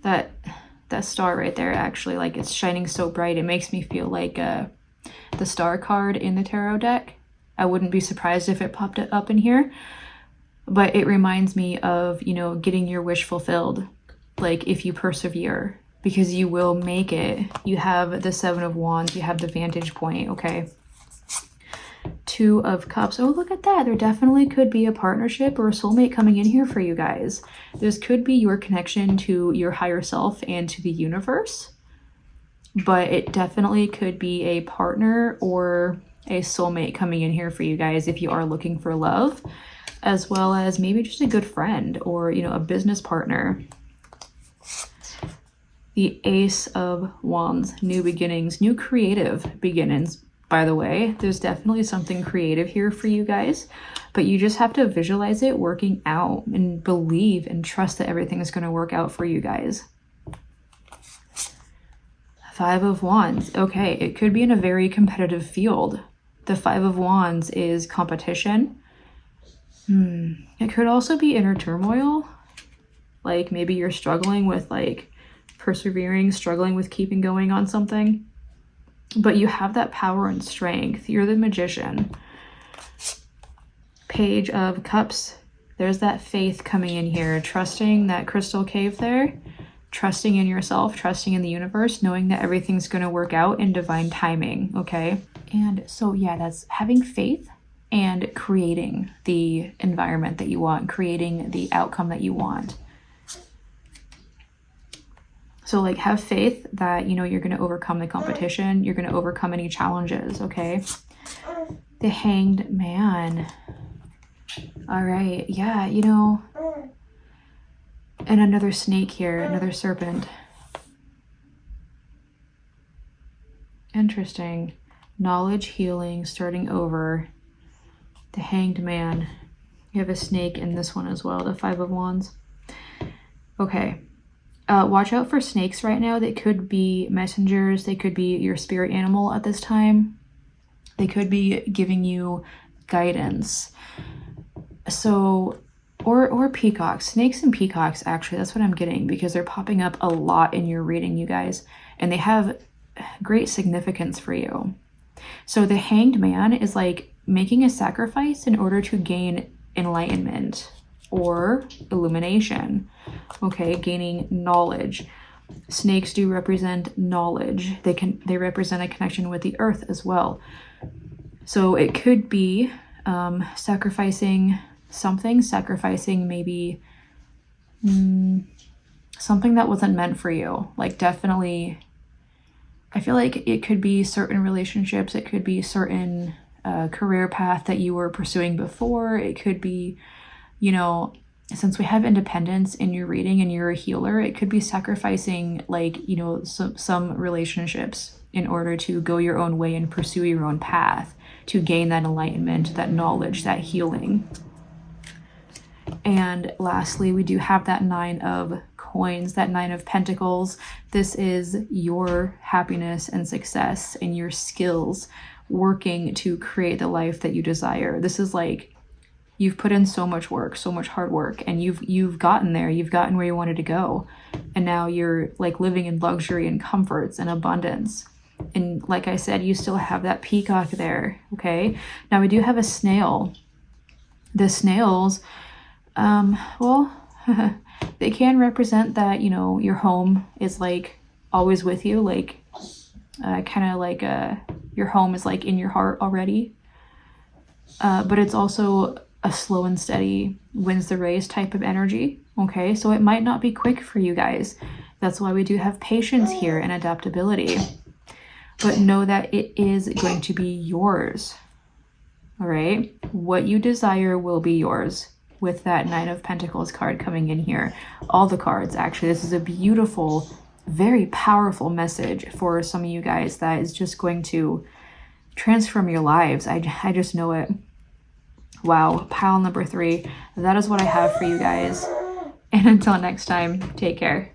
that star right there, actually, like, it's shining so bright. It makes me feel like the star card in the tarot deck. I wouldn't be surprised if it popped up in here, but it reminds me of, you know, getting your wish fulfilled. Like, if you persevere, because you will make it. You have the 7 of Wands, you have the vantage point, okay? 2 of Cups. Oh, look at that. There definitely could be a partnership or a soulmate coming in here for you guys. This could be your connection to your higher self and to the universe, but it definitely could be a partner or a soulmate coming in here for you guys if you are looking for love, as well as maybe just a good friend or, you know, a business partner. The Ace of Wands, new beginnings, new creative beginnings, by the way. There's definitely something creative here for you guys, but you just have to visualize it working out and believe and trust that everything is going to work out for you guys. 5 of Wands. Okay, it could be in a very competitive field. The 5 of Wands is competition. It could also be inner turmoil. Like, maybe you're struggling with, like, persevering, struggling with keeping going on something, but you have that power and strength. You're the Magician. Page of Cups. There's that faith coming in here, trusting that crystal cave there, trusting in yourself, trusting in the universe, knowing that everything's going to work out in divine timing, okay? And so, yeah, that's having faith and creating the environment that you want, creating the outcome that you want. So, like, have faith that, you know, you're going to overcome the competition. You're going to overcome any challenges, okay? The Hanged Man. All right. Yeah, you know. And another snake here, another serpent. Interesting. Knowledge, healing, starting over. The Hanged Man. You have a snake in this one as well, the 5 of Wands. Okay. Watch out for snakes right now. They could be messengers. They could be your spirit animal at this time. They could be giving you guidance. So, or peacocks. Snakes and peacocks, actually, that's what I'm getting, because they're popping up a lot in your reading, you guys. And they have great significance for you. So the Hanged Man is like making a sacrifice in order to gain enlightenment or illumination. Okay, gaining knowledge. Snakes do represent knowledge. They represent a connection with the earth as well. So it could be sacrificing something, sacrificing maybe something that wasn't meant for you. Like definitely, I feel like it could be certain relationships. It could be certain career path that you were pursuing before. It could be, you know, since we have independence in your reading and you're a healer, it could be sacrificing like, you know, some relationships in order to go your own way and pursue your own path to gain that enlightenment, that knowledge, that healing. And lastly, we do have that 9 of coins, that 9 of pentacles. This is your happiness and success and your skills working to create the life that you desire. This is like you've put in so much work, so much hard work, and you've gotten there. You've gotten where you wanted to go. And now you're like living in luxury and comforts and abundance. And like I said, you still have that peacock there, okay? Now we do have a snail. The snails, well, they can represent that, you know, your home is like always with you, like kind of like your home is like in your heart already. But it's also a slow and steady wins the race type of energy, okay? So it might not be quick for you guys. That's why we do have patience here and adaptability. But know that it is going to be yours, all right? What you desire will be yours with that 9 of Pentacles card coming in here. All the cards, actually. This is a beautiful, very powerful message for some of you guys that is just going to transform your lives. I just know it. Wow, pile number 3. That is what I have for you guys. And until next time, take care.